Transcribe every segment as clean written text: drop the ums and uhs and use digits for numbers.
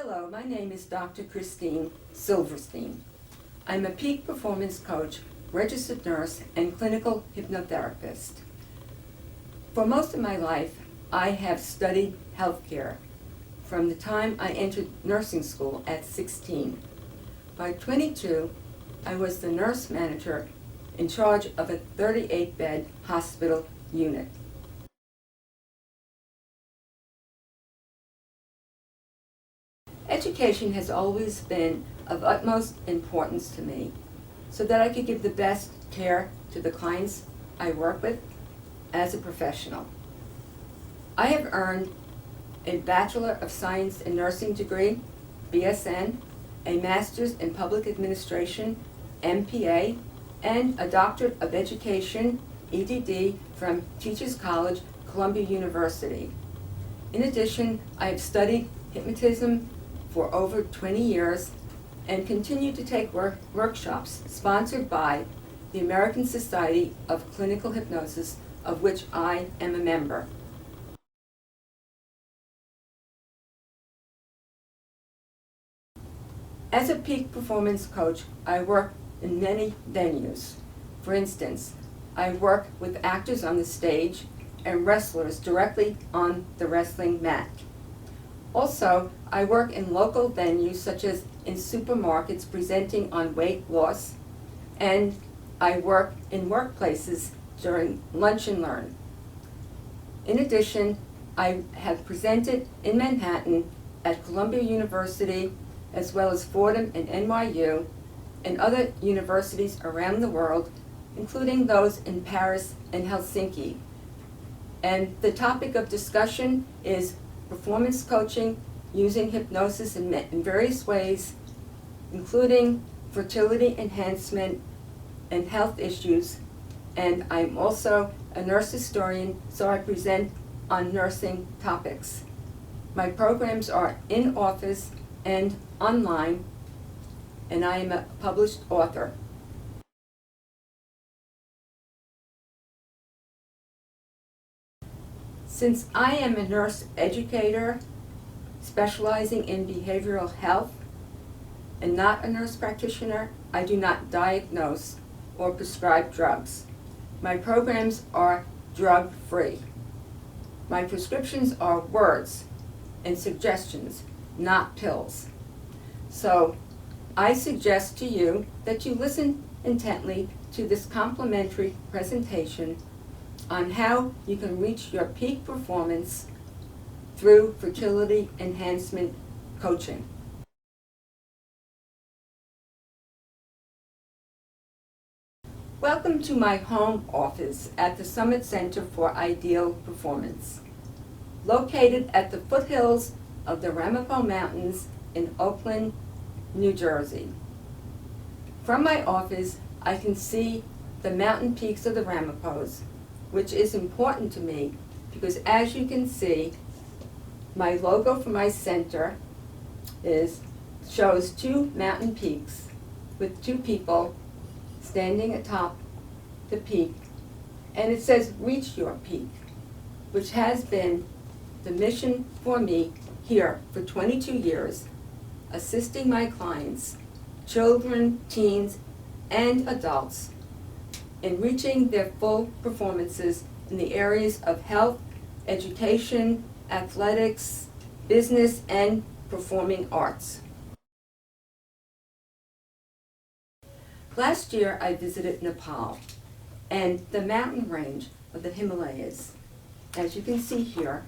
Hello, my name is Dr. Christine Silverstein. I'm a peak performance coach, registered nurse, and clinical hypnotherapist. For most of my life, I have studied healthcare from the time I entered nursing school at 16. By 22, I was the nurse manager in charge of a 38-bed hospital unit. Education has always been of utmost importance to me so that I could give the best care to the clients I work with as a professional. I have earned a Bachelor of Science in Nursing degree, BSN, a Master's in Public Administration, MPA, and a Doctorate of Education, EDD, from Teachers College, Columbia University. In addition, I have studied hypnotism for over 20 years and continue to take workshops sponsored by the American Society of Clinical Hypnosis, of which I am a member. As a peak performance coach, I work in many venues. For instance, I work with actors on the stage and wrestlers directly on the wrestling mat. Also, I work in local venues such as in supermarkets presenting on weight loss, and I work in workplaces during lunch and learn. In addition, I have presented in Manhattan at Columbia University, as well as Fordham and NYU, and other universities around the world, including those in Paris and Helsinki. And the topic of discussion is performance coaching using hypnosis in various ways, including fertility enhancement and health issues. And I'm also a nurse historian, so I present on nursing topics. My programs are in office and online, and I am a published author. Since I am a nurse educator specializing in behavioral health and not a nurse practitioner, I do not diagnose or prescribe drugs. My programs are drug-free. My prescriptions are words and suggestions, not pills. So I suggest to you that you listen intently to this complimentary presentation on how you can reach your peak performance through fertility enhancement coaching. Welcome to my home office at the Summit Center for Ideal Performance, located at the foothills of the Ramapo Mountains in Oakland, New Jersey. From my office, I can see the mountain peaks of the Ramapos, which is important to me because, as you can see, my logo for my center shows two mountain peaks with two people standing atop the peak, and it says reach your peak, which has been the mission for me here for 22 years, assisting my clients, children, teens, and adults, in reaching their full performances in the areas of health, education, athletics, business, and performing arts. Last year I visited Nepal and the mountain range of the Himalayas. As you can see here,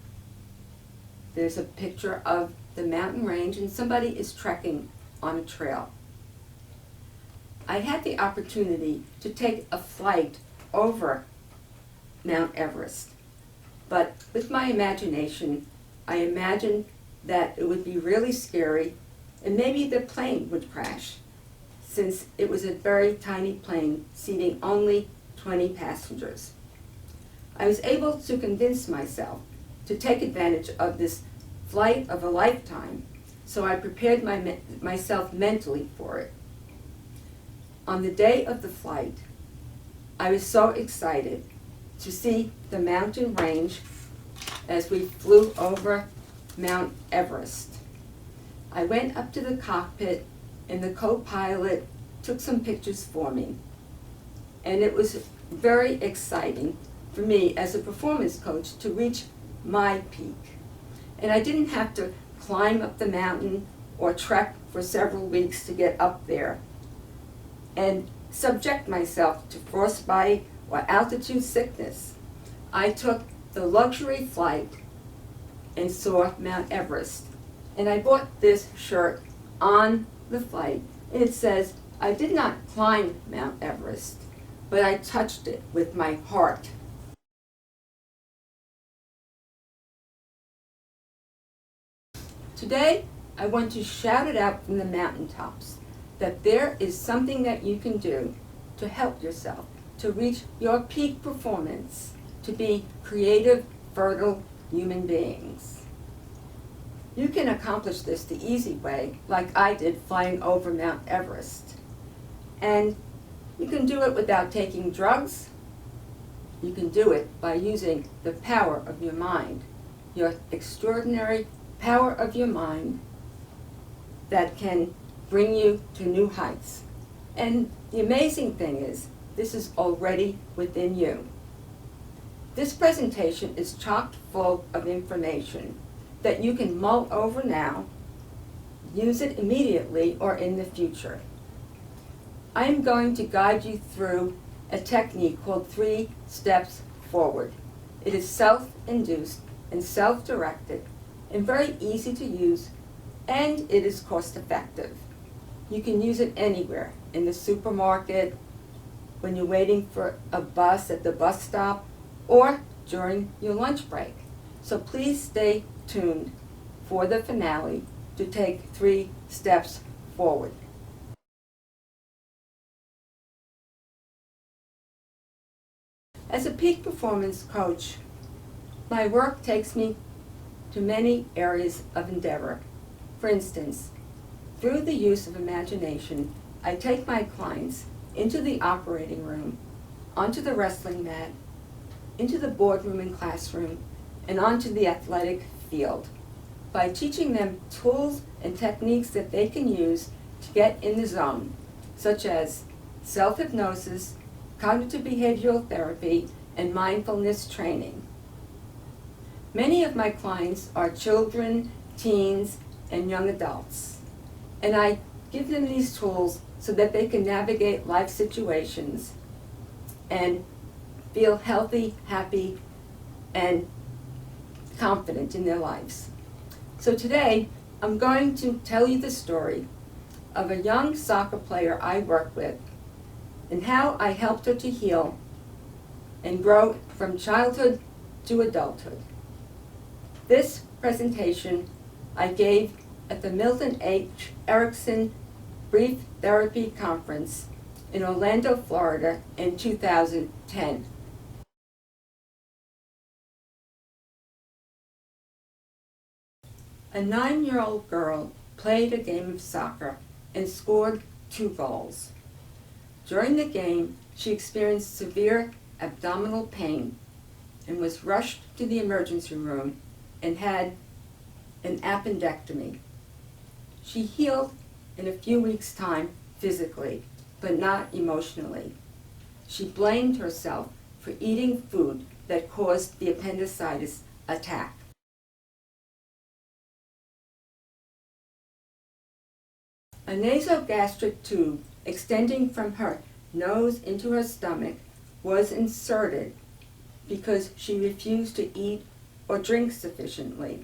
there's a picture of the mountain range and somebody is trekking on a trail. I had the opportunity to take a flight over Mount Everest, but with my imagination, I imagined that it would be really scary and maybe the plane would crash, since it was a very tiny plane seating only 20 passengers. I was able to convince myself to take advantage of this flight of a lifetime, so I prepared myself mentally for it. On the day of the flight, I was so excited to see the mountain range as we flew over Mount Everest. I went up to the cockpit and the co-pilot took some pictures for me. And it was very exciting for me as a performance coach to reach my peak. And I didn't have to climb up the mountain or trek for several weeks to get up there and subject myself to frostbite or altitude sickness. I took the luxury flight and saw Mount Everest. And I bought this shirt on the flight, and it says, "I did not climb Mount Everest, but I touched it with my heart." Today, I want to shout it out from the mountaintops that there is something that you can do to help yourself, to reach your peak performance, to be creative, fertile human beings. You can accomplish this the easy way, like I did flying over Mount Everest. And you can do it without taking drugs. You can do it by using the power of your mind, your extraordinary power of your mind that can bring you to new heights. And the amazing thing is, this is already within you. This presentation is chock full of information that you can mull over now, use it immediately or in the future. I am going to guide you through a technique called 3 steps forward. It is self-induced and self-directed and very easy to use, and it is cost-effective. You can use it anywhere, in the supermarket, when you're waiting for a bus at the bus stop, or during your lunch break. So please stay tuned for the finale to take 3 steps forward. As a peak performance coach, my work takes me to many areas of endeavor. For instance, through the use of imagination, I take my clients into the operating room, onto the wrestling mat, into the boardroom and classroom, and onto the athletic field by teaching them tools and techniques that they can use to get in the zone, such as self-hypnosis, cognitive behavioral therapy, and mindfulness training. Many of my clients are children, teens, and young adults, and I give them these tools so that they can navigate life situations and feel healthy, happy, and confident in their lives. So today, I'm going to tell you the story of a young soccer player I work with and how I helped her to heal and grow from childhood to adulthood. This presentation I gave at the Milton H. Erickson Brief Therapy Conference in Orlando, Florida in 2010. A 9-year-old girl played a game of soccer and scored 2 goals. During the game, she experienced severe abdominal pain and was rushed to the emergency room and had an appendectomy. She healed in a few weeks' time physically, but not emotionally. She blamed herself for eating food that caused the appendicitis attack. A nasogastric tube extending from her nose into her stomach was inserted because she refused to eat or drink sufficiently.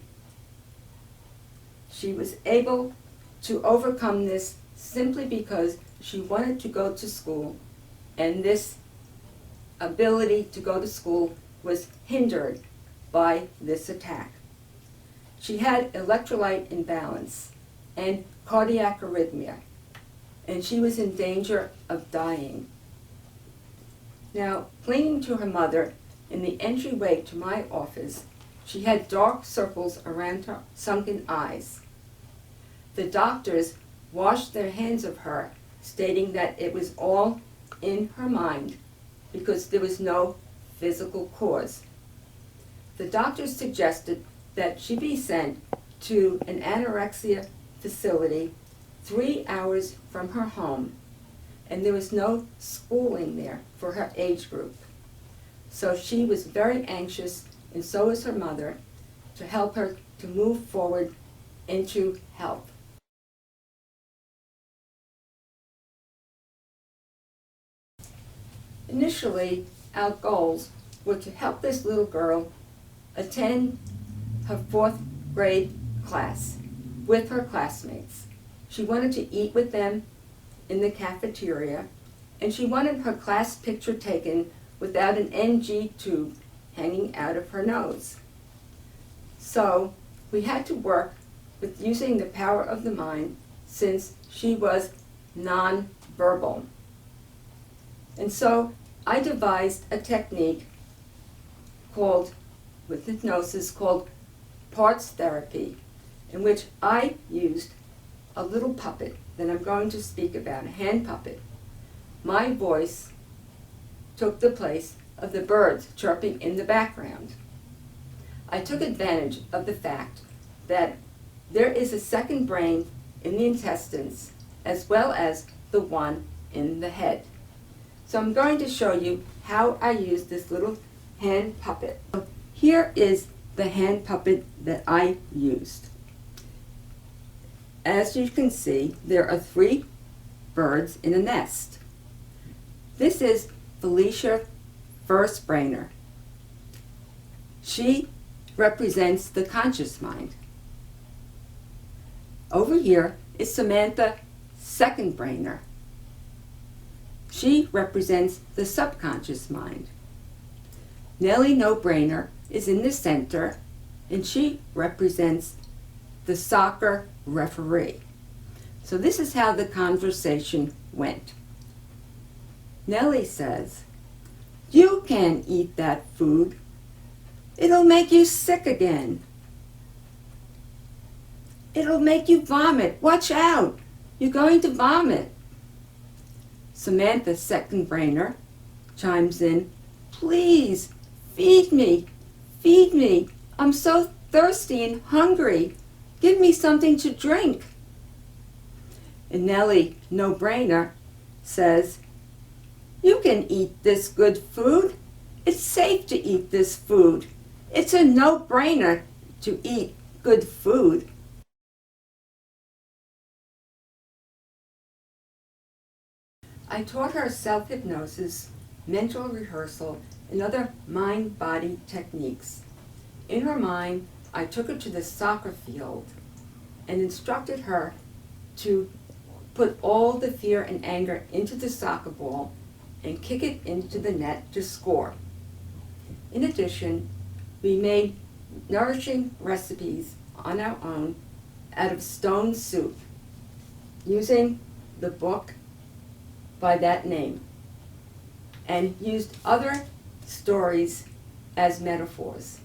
She was able to overcome this simply because she wanted to go to school, and this ability to go to school was hindered by this attack. She had electrolyte imbalance and cardiac arrhythmia, and she was in danger of dying. Now, clinging to her mother in the entryway to my office, she had dark circles around her sunken eyes. The doctors washed their hands of her, stating that it was all in her mind because there was no physical cause. The doctors suggested that she be sent to an anorexia facility 3 hours from her home, and there was no schooling there for her age group. So she was very anxious, and so was her mother, to help her to move forward into health. Initially, our goals were to help this little girl attend her 4th grade class with her classmates. She wanted to eat with them in the cafeteria, and she wanted her class picture taken without an NG tube hanging out of her nose. So we had to work with using the power of the mind, since she was non-verbal. And so I devised a technique with hypnosis called parts therapy, in which I used a little puppet that I'm going to speak about, a hand puppet. My voice took the place of the birds chirping in the background. I took advantage of the fact that there is a second brain in the intestines as well as the one in the head. So I'm going to show you how I use this little hand puppet. Here is the hand puppet that I used. As you can see, there are 3 birds in a nest. This is Felicia First Brainer. She represents the conscious mind. Over here is Samantha Second Brainer. She represents the subconscious mind. Nellie No Brainer is in the center, and she represents the soccer referee. So this is how the conversation went. Nellie says, "You can't eat that food. It'll make you sick again. It'll make you vomit. Watch out. You're going to vomit." Samantha Second Brainer chimes in, "Please, feed me. Feed me. I'm so thirsty and hungry. Give me something to drink." And Nellie No Brainer says, "You can eat this good food. It's safe to eat this food. It's a no-brainer to eat good food." I taught her self-hypnosis, mental rehearsal, and other mind-body techniques. In her mind, I took her to the soccer field and instructed her to put all the fear and anger into the soccer ball and kick it into the net to score. In addition, we made nourishing recipes on our own out of stone soup, using the book by that name, and used other stories as metaphors.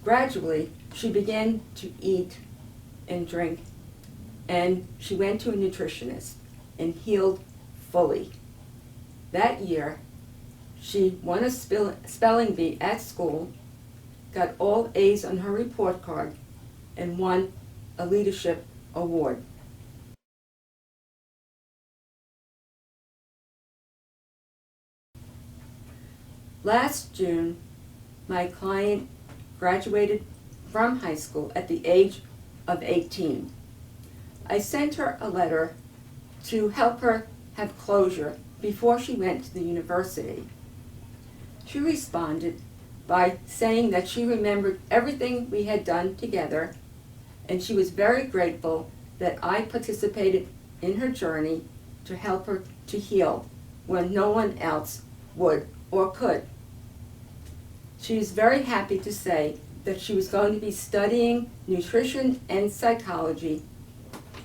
Gradually, she began to eat and drink, and she went to a nutritionist and healed fully. That year, she won a spelling bee at school, got all A's on her report card, and won a leadership award. Last June, my client graduated from high school at the age of 18. I sent her a letter to help her have closure before she went to the university. She responded by saying that she remembered everything we had done together, and she was very grateful that I participated in her journey to help her to heal when no one else would or could. She is very happy to say that she was going to be studying nutrition and psychology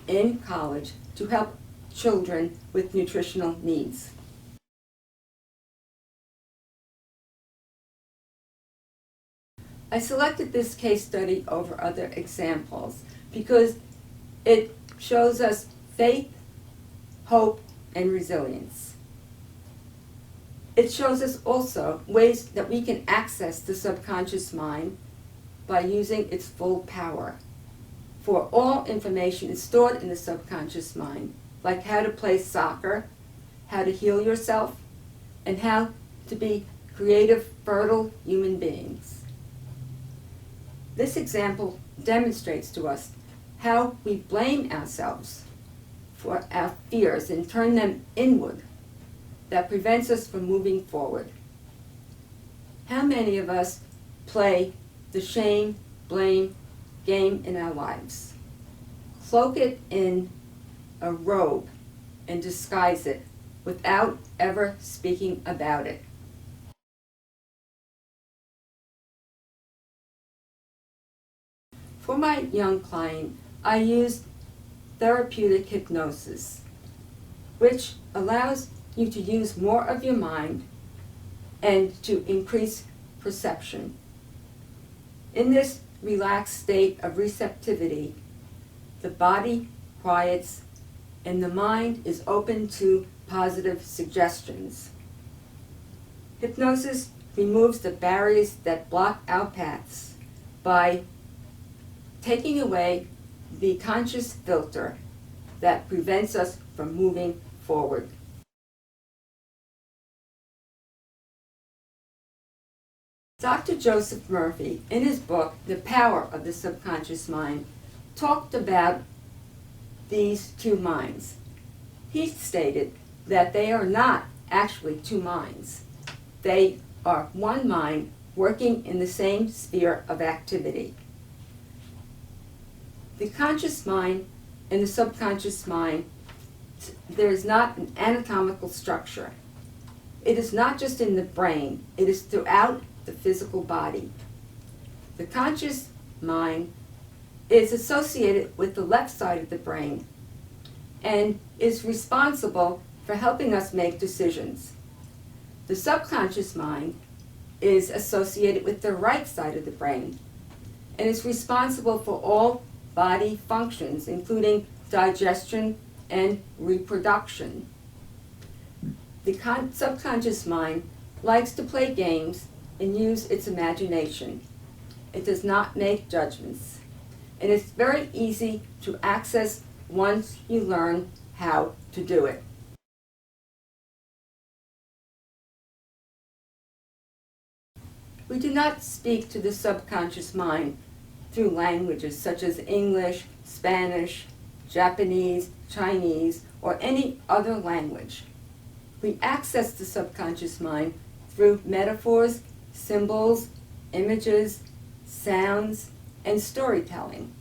in college to help children with nutritional needs. I selected this case study over other examples because it shows us faith, hope, and resilience. It shows us also ways that we can access the subconscious mind by using its full power. for all information is stored in the subconscious mind, like how to play soccer, how to heal yourself, and how to be creative, fertile human beings. This example demonstrates to us how we blame ourselves for our fears and turn them inward that prevents us from moving forward. How many of us play the shame, blame game in our lives? Cloak it in a robe and disguise it without ever speaking about it. For my young client, I used Therapeutic Hypnosis, which allows you to use more of your mind and to increase perception. In this relaxed state of receptivity, the body quiets and the mind is open to positive suggestions. Hypnosis removes the barriers that block our paths by taking away the conscious filter that prevents us from moving forward. Dr. Joseph Murphy, in his book, The Power of the Subconscious Mind, talked about these two minds. He stated that they are not actually two minds. They are one mind working in the same sphere of activity. The conscious mind and the subconscious mind, there is not an anatomical structure. It is not just in the brain, it is throughout the physical body. The conscious mind is associated with the left side of the brain and is responsible for helping us make decisions. The subconscious mind is associated with the right side of the brain and is responsible for all body functions, including digestion and reproduction. The subconscious mind likes to play games and use its imagination. It does not make judgments. And it's very easy to access once you learn how to do it. We do not speak to the subconscious mind through languages such as English, Spanish, Japanese, Chinese, or any other language. We access the subconscious mind through metaphors, symbols, images, sounds, and storytelling.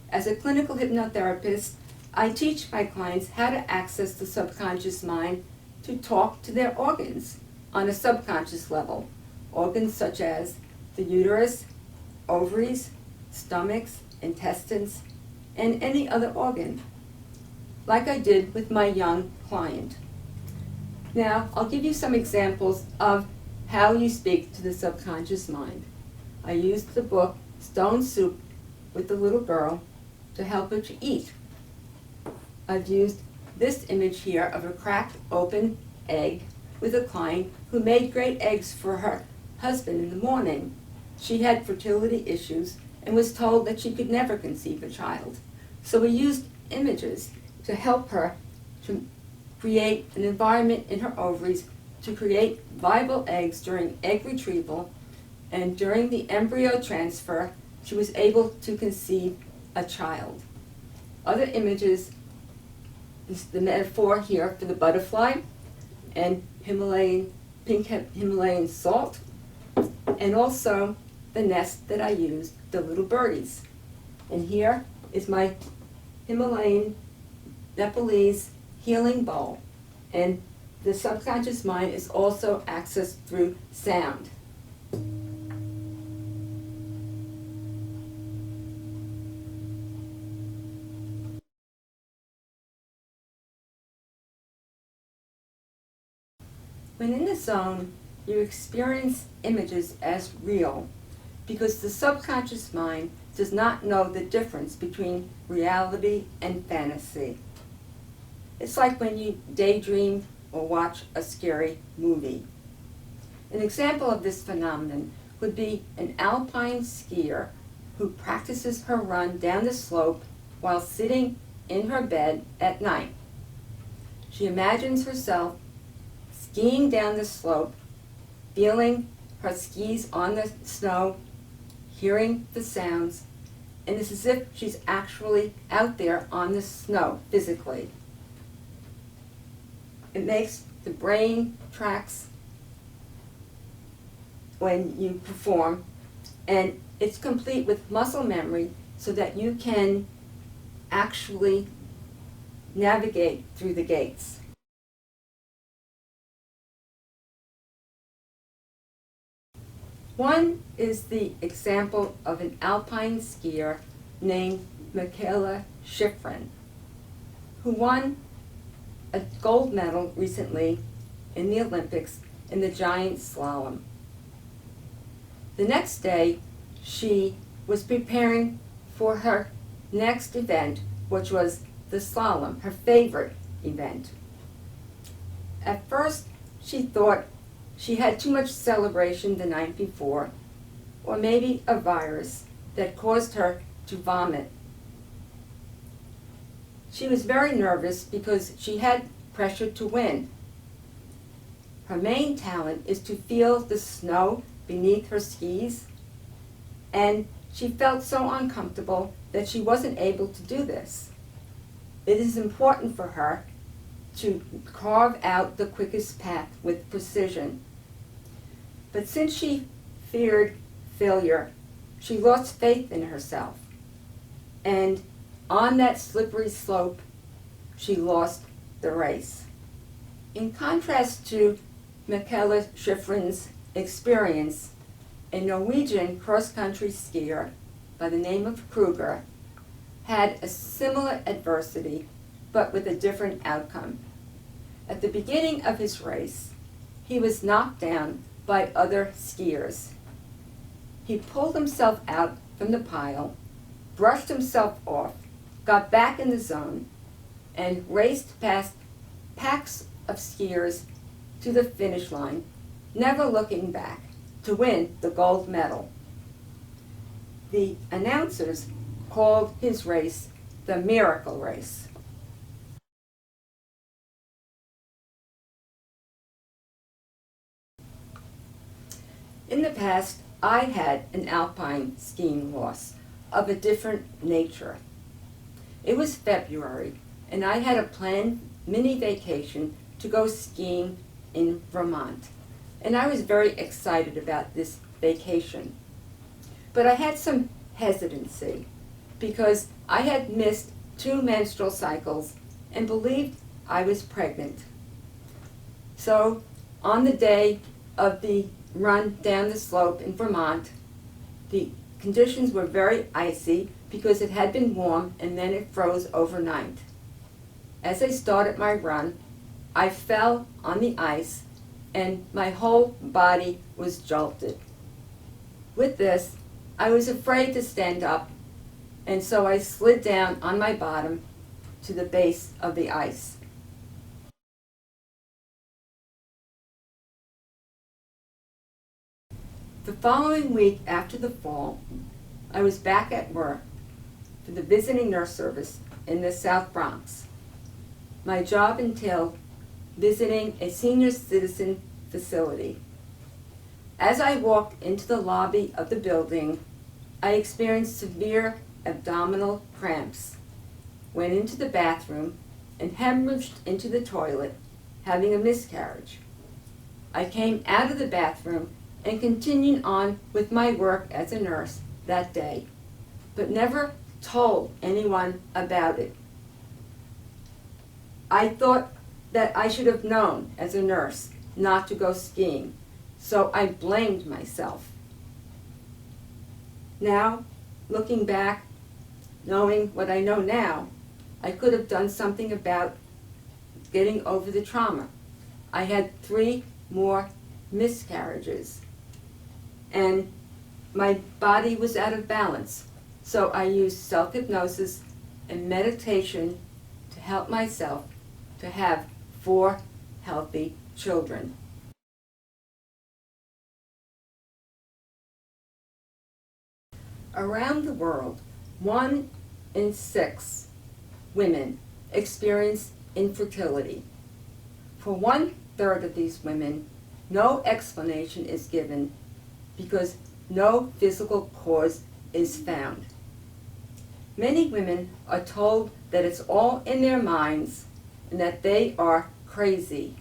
As a clinical hypnotherapist, I teach my clients how to access the subconscious mind to talk to their organs on a subconscious level. Organs such as the uterus, ovaries, stomachs, intestines, and any other organ, like I did with my young client. Now, I'll give you some examples of how you speak to the subconscious mind. I used the book Stone Soup with the Little Girl to help her to eat. I've used this image here of a cracked open egg with a client who made great eggs for her husband in the morning. She had fertility issues and was told that she could never conceive a child. So we used images to help her to create an environment in her ovaries to create viable eggs during egg retrieval, and during the embryo transfer, she was able to conceive a child. Other images is the metaphor here for the butterfly and pink Himalayan salt, and also the nest that I used, the little birdies. And here is my Himalayan Nepalese healing bowl. And the subconscious mind is also accessed through sound. When in the zone, you experience images as real because the subconscious mind does not know the difference between reality and fantasy. It's like when you daydream or watch a scary movie. An example of this phenomenon would be an alpine skier who practices her run down the slope while sitting in her bed at night. She imagines herself skiing down the slope, feeling her skis on the snow, hearing the sounds, and it's as if she's actually out there on the snow physically. It makes the brain tracks when you perform, and it's complete with muscle memory so that you can actually navigate through the gates. One is the example of an alpine skier named Michaela Schifrin, who won a gold medal recently in the Olympics in the giant slalom. The next day, she was preparing for her next event, which was the slalom, her favorite event. At first, she thought she had too much celebration the night before, or maybe a virus that caused her to vomit. She was very nervous because she had pressure to win. Her main talent is to feel the snow beneath her skis, and she felt so uncomfortable that she wasn't able to do this. It is important for her to carve out the quickest path with precision. But since she feared failure, she lost faith in herself. And on that slippery slope, she lost the race. In contrast to Michaela Schifrin's experience, a Norwegian cross-country skier by the name of Kruger had a similar adversity, but with a different outcome. At the beginning of his race, he was knocked down by other skiers. He pulled himself out from the pile, brushed himself off, got back in the zone, and raced past packs of skiers to the finish line, never looking back, to win the gold medal. The announcers called his race the Miracle Race. In the past, I had an alpine skiing loss of a different nature. It was February, and I had a planned mini vacation to go skiing in Vermont. And I was very excited about this vacation. But I had some hesitancy because I had missed 2 menstrual cycles and believed I was pregnant. So on the day of the run down the slope in Vermont, the conditions were very icy because it had been warm and then it froze overnight. As I started my run, I fell on the ice and my whole body was jolted. With this, I was afraid to stand up, and so I slid down on my bottom to the base of the ice. The following week after the fall, I was back at work for the visiting nurse service in the South Bronx. My job entailed visiting a senior citizen facility. As I walked into the lobby of the building, I experienced severe abdominal cramps, went into the bathroom, and hemorrhaged into the toilet, having a miscarriage. I came out of the bathroom and continued on with my work as a nurse that day, but never told anyone about it. I thought that I should have known as a nurse not to go skiing, so I blamed myself. Now, looking back, knowing what I know now, I could have done something about getting over the trauma. I had 3 more miscarriages, and my body was out of balance, so I used self-hypnosis and meditation to help myself to have 4 healthy children. Around the world, 1 in 6 women experience infertility. For 1/3 of these women, no explanation is given because no physical cause is found. Many women are told that it's all in their minds and that they are crazy.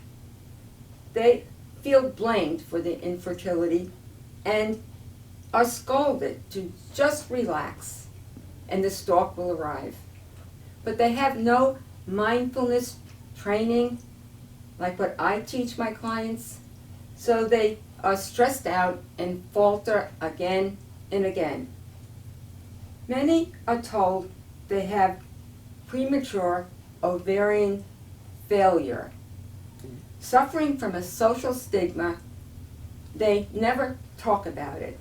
They feel blamed for the infertility and are scolded to just relax and the stalk will arrive. But they have no mindfulness training like what I teach my clients, so they are stressed out and falter again and again. Many are told they have premature ovarian failure. Suffering from a social stigma, they never talk about it.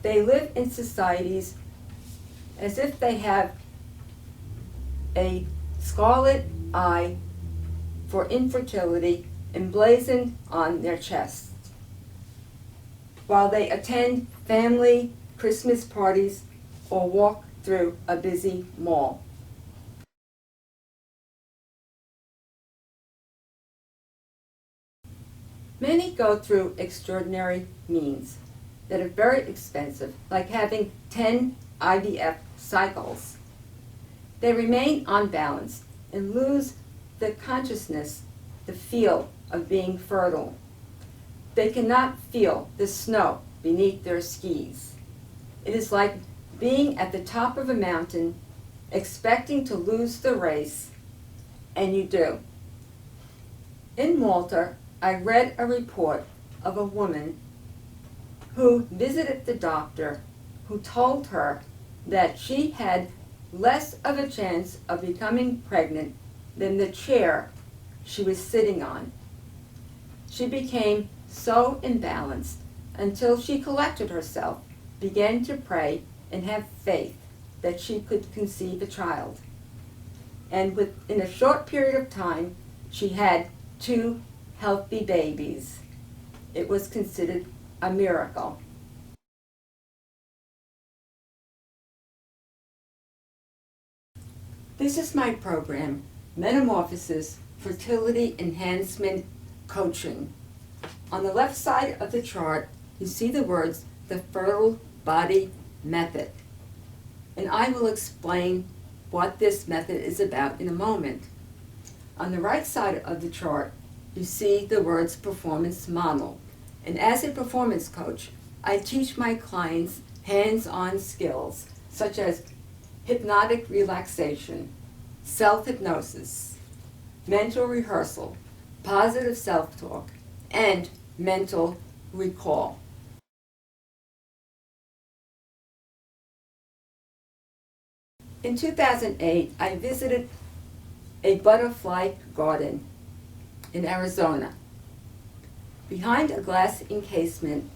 They live in societies as if they have a scarlet eye for infertility emblazoned on their chests, while they attend family Christmas parties or walk through a busy mall. Many go through extraordinary means that are very expensive, like having 10 IVF cycles. They remain unbalanced and lose the consciousness, the feel of being fertile. They cannot feel the snow beneath their skis. It is like being at the top of a mountain, expecting to lose the race, and you do. In Malta, I read a report of a woman who visited the doctor who told her that she had less of a chance of becoming pregnant than the chair she was sitting on. She became so imbalanced until she collected herself, began to pray, and have faith that she could conceive a child. And within a short period of time, she had 2 healthy babies. It was considered a miracle. This is my program, Metamorphosis, Fertility Enhancement Coaching. On the left side of the chart, you see the words, the Fertile Body Method. And I will explain what this method is about in a moment. On the right side of the chart, you see the words performance model. And as a performance coach, I teach my clients hands-on skills such as hypnotic relaxation, self-hypnosis, mental rehearsal, positive self-talk, and mental recall. In 2008, I visited a butterfly garden in Arizona. Behind a glass encasement,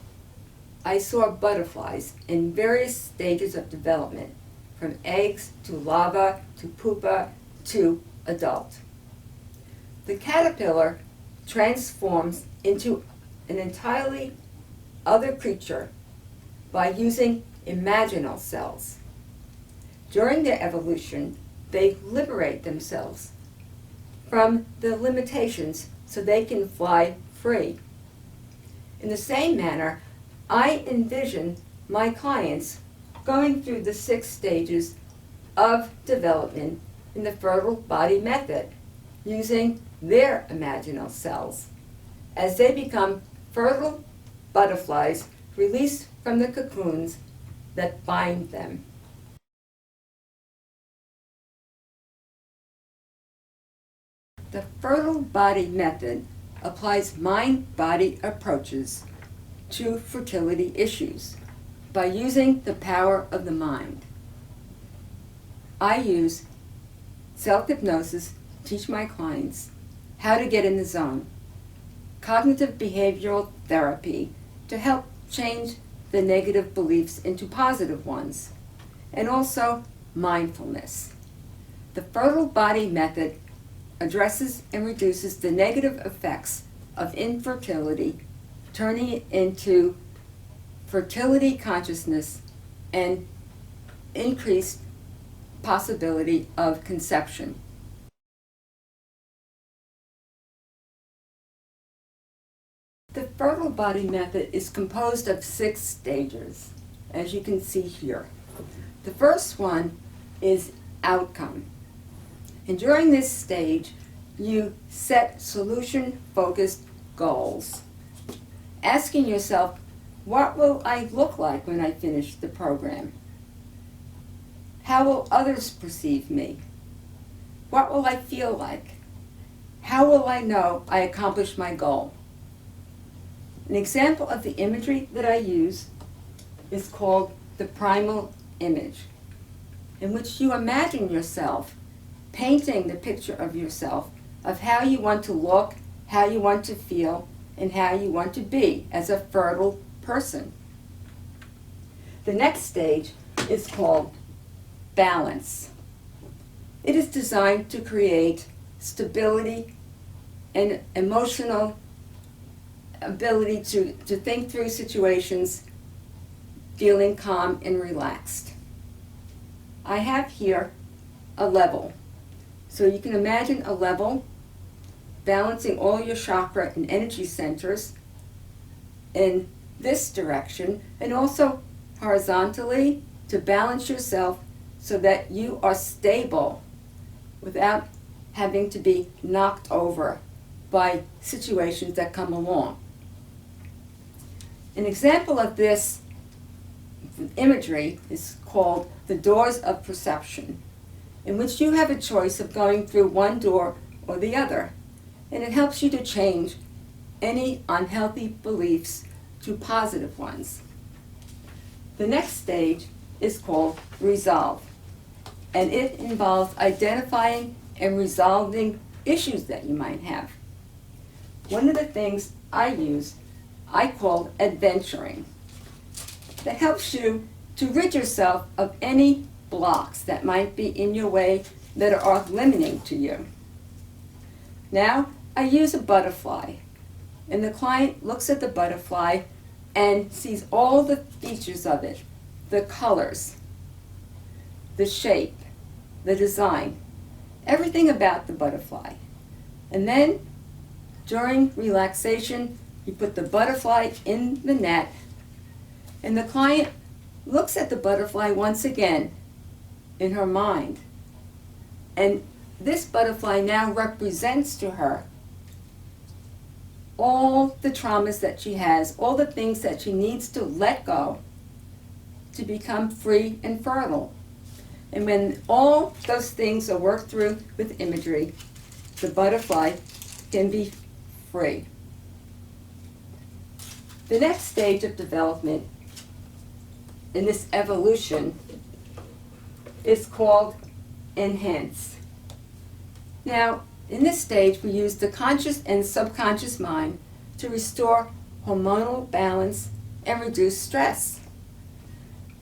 I saw butterflies in various stages of development, from eggs to larva to pupa to adult. The caterpillar transforms into an entirely other creature by using imaginal cells. During their evolution, they liberate themselves from the limitations so they can fly free. In the same manner, I envision my clients going through the 6 stages of development in the fertile body method, using their imaginal cells. As they become fertile butterflies released from the cocoons that bind them. The fertile body method applies mind-body approaches to fertility issues by using the power of the mind. I use self-hypnosis to teach my clients how to get in the zone, cognitive behavioral therapy to help change the negative beliefs into positive ones, and also mindfulness. The fertile body method addresses and reduces the negative effects of infertility, turning it into fertility consciousness and increased possibility of conception. The fertile body method is composed of 6 stages, as you can see here. The first one is outcome. And during this stage, you set solution-focused goals, asking yourself, what will I look like when I finish the program? How will others perceive me? What will I feel like? How will I know I accomplished my goal? An example of the imagery that I use is called the primal image, in which you imagine yourself painting the picture of yourself, of how you want to look, how you want to feel, and how you want to be as a fertile person. The next stage is called balance. It is designed to create stability and emotional ability to think through situations, feeling calm and relaxed. I have here a level. So you can imagine a level balancing all your chakra and energy centers in this direction, and also horizontally to balance yourself so that you are stable without having to be knocked over by situations that come along. An example of this imagery is called the doors of perception, in which you have a choice of going through one door or the other, and it helps you to change any unhealthy beliefs to positive ones. The next stage is called resolve, and it involves identifying and resolving issues that you might have. One of the things I use, I call adventuring. That helps you to rid yourself of any blocks that might be in your way that are limiting to you. Now, I use a butterfly, and the client looks at the butterfly and sees all the features of it, the colors, the shape, the design, everything about the butterfly. And then, during relaxation, you put the butterfly in the net, and the client looks at the butterfly once again in her mind. And this butterfly now represents to her all the traumas that she has, all the things that she needs to let go to become free and fertile. And when all those things are worked through with imagery, the butterfly can be free. The next stage of development in this evolution is called enhance. Now, in this stage, we use the conscious and subconscious mind to restore hormonal balance and reduce stress.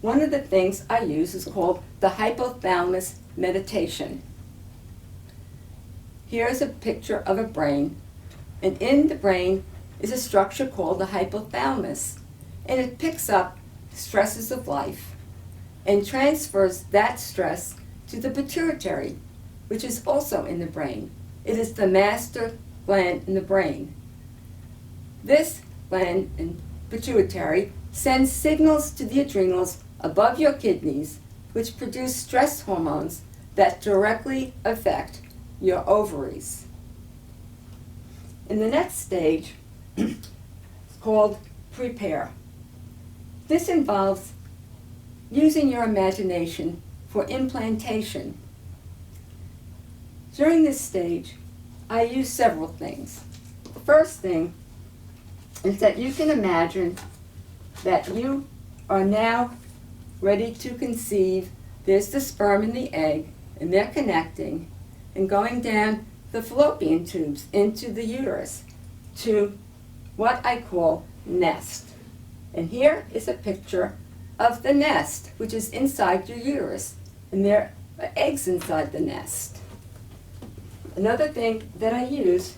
One of the things I use is called the Hypothalamus Meditation. Here's a picture of a brain, and in the brain is a structure called the hypothalamus, and it picks up stresses of life and transfers that stress to the pituitary, which is also in the brain. It is the master gland in the brain. This gland and pituitary sends signals to the adrenals above your kidneys, which produce stress hormones that directly affect your ovaries. In the next stage, it's called prepare. This involves using your imagination for implantation. During this stage, I use several things. The first thing is that you can imagine that you are now ready to conceive. There's the sperm and the egg, and they're connecting and going down the fallopian tubes into the uterus to what I call nest. And here is a picture of the nest, which is inside your uterus, and there are eggs inside the nest. Another thing that I use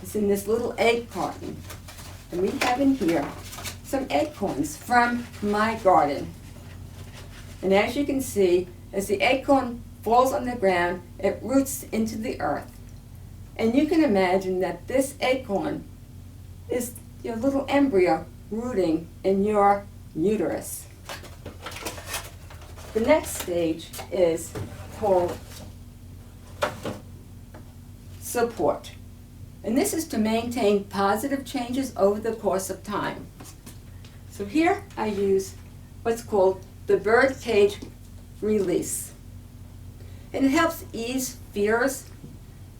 is in this little egg carton, and we have in here some acorns from my garden. And as you can see, as the acorn falls on the ground, it roots into the earth. And you can imagine that this acorn is your little embryo rooting in your uterus. The next stage is called support. And this is to maintain positive changes over the course of time. So here I use what's called the bird cage release. And it helps ease fears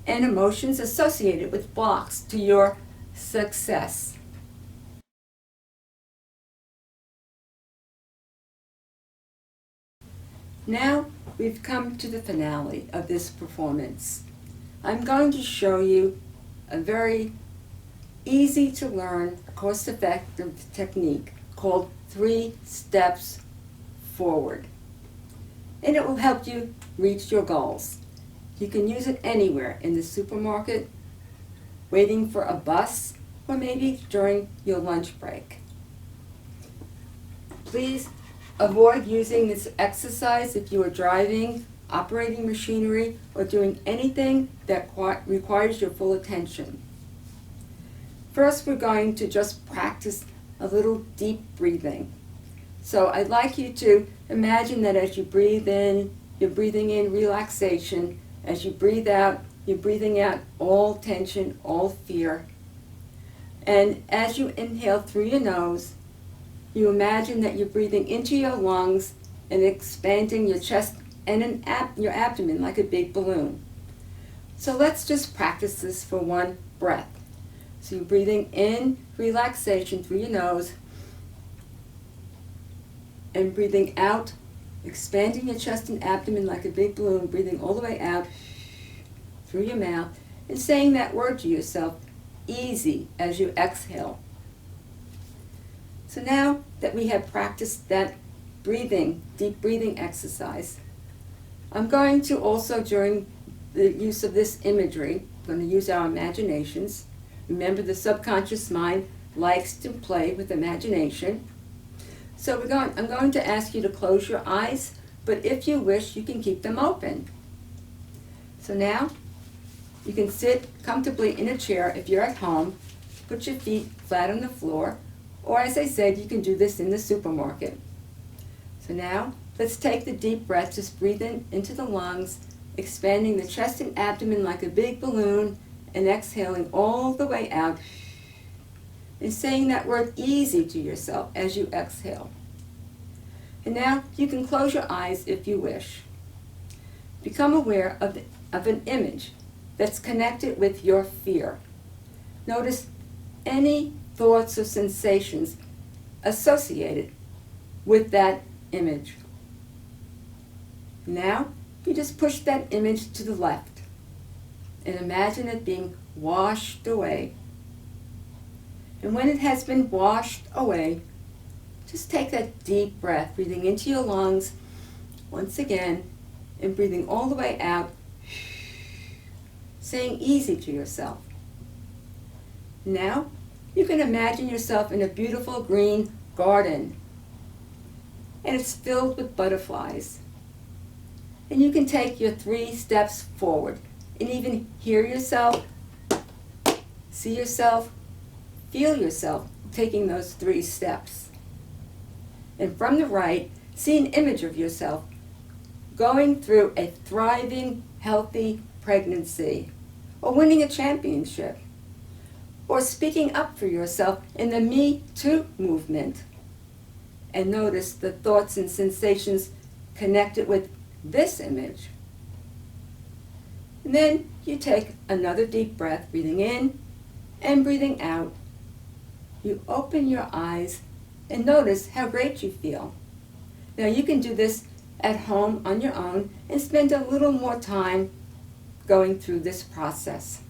and emotions associated with blocks to your success. Now we've come to the finale of this performance. I'm going to show you a very easy to learn, cost-effective technique called 3 steps forward. And it will help you reach your goals. You can use it anywhere, in the supermarket, waiting for a bus, or maybe during your lunch break. Please avoid using this exercise if you are driving, operating machinery, or doing anything that requires your full attention. First, we're going to just practice a little deep breathing. So I'd like you to imagine that as you breathe in, you're breathing in relaxation. As you breathe out, you're breathing out all tension, all fear. And as you inhale through your nose, you imagine that you're breathing into your lungs and expanding your chest and your abdomen like a big balloon. So let's just practice this for one breath. So you're breathing in relaxation through your nose and breathing out, expanding your chest and abdomen like a big balloon, breathing all the way out through your mouth and saying that word to yourself, easy, as you exhale. So now that we have practiced that deep breathing exercise, I'm going to also, during the use of this imagery, I'm going to use our imaginations. Remember, the subconscious mind likes to play with imagination. So I'm going to ask you to close your eyes, but if you wish, you can keep them open. So now, you can sit comfortably in a chair if you're at home, put your feet flat on the floor, or as I said, you can do this in the supermarket. So now, let's take the deep breath, just breathe in into the lungs, expanding the chest and abdomen like a big balloon, and exhaling all the way out, and saying that word easy to yourself as you exhale. And now, you can close your eyes if you wish. Become aware of an image that's connected with your fear. Notice any thoughts or sensations associated with that image. Now, you just push that image to the left and imagine it being washed away. And when it has been washed away, just take that deep breath, breathing into your lungs once again and breathing all the way out, saying easy to yourself. Now, you can imagine yourself in a beautiful green garden, and it's filled with butterflies. And you can take your 3 steps forward and even hear yourself, see yourself, feel yourself taking those 3 steps. And from the right, see an image of yourself going through a thriving, healthy pregnancy, or winning a championship, or speaking up for yourself in the Me Too movement. And notice the thoughts and sensations connected with this image. And then you take another deep breath, breathing in and breathing out. You open your eyes and notice how great you feel. Now you can do this at home on your own and spend a little more time going through this process.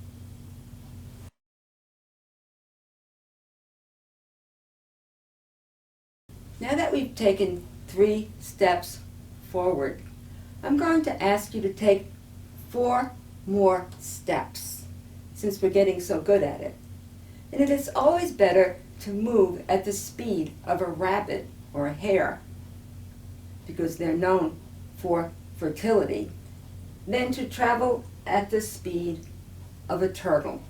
Now that we've taken 3 steps forward, I'm going to ask you to take 4 more steps, since we're getting so good at it. And it is always better to move at the speed of a rabbit or a hare, because they're known for fertility, than to travel at the speed of a turtle.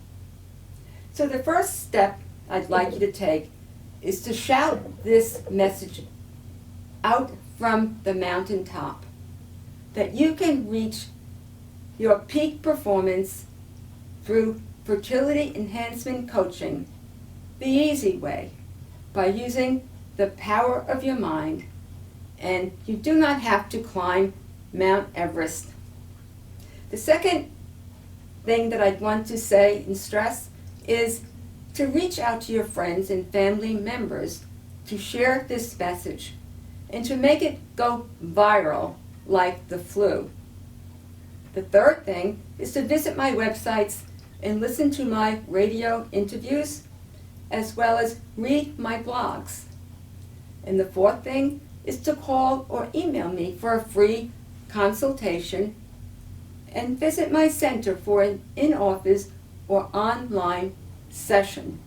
So the first step I'd like you to take is to shout this message out from the mountaintop, that you can reach your peak performance through Fertility Enhancement Coaching the easy way, by using the power of your mind, and you do not have to climb Mount Everest. The second thing that I'd want to say and stress is to reach out to your friends and family members to share this message and to make it go viral like the flu. The third thing is to visit my websites and listen to my radio interviews, as well as read my blogs. And the fourth thing is to call or email me for a free consultation, and visit my center for an in-office or online session.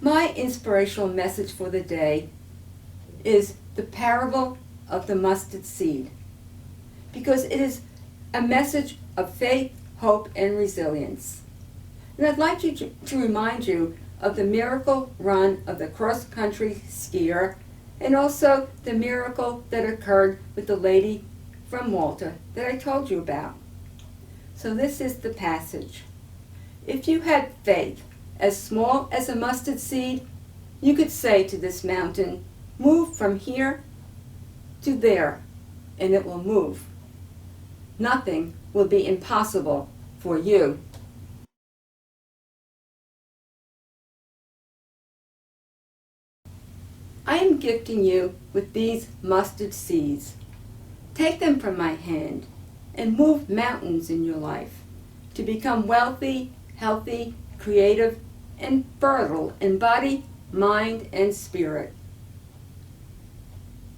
My inspirational message for the day is the parable of the mustard seed, because it is a message of faith, hope, and resilience. And I'd like you to remind you of the miracle run of the cross-country skier, and also the miracle that occurred with the lady from Malta that I told you about. So this is the passage. If you had faith as small as a mustard seed, you could say to this mountain, "Move from here to there," and it will move. Nothing will be impossible for you. I am gifting you with these mustard seeds. Take them from my hand and move mountains in your life to become wealthy, healthy, creative, and fertile in body, mind, and spirit.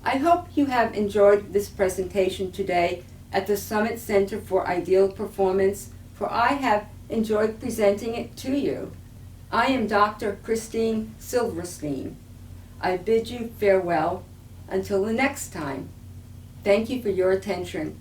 I hope you have enjoyed this presentation today at the Summit Center for Ideal Performance, for I have enjoyed presenting it to you. I am Dr. Christine Silverstein. I bid you farewell until the next time. Thank you for your attention.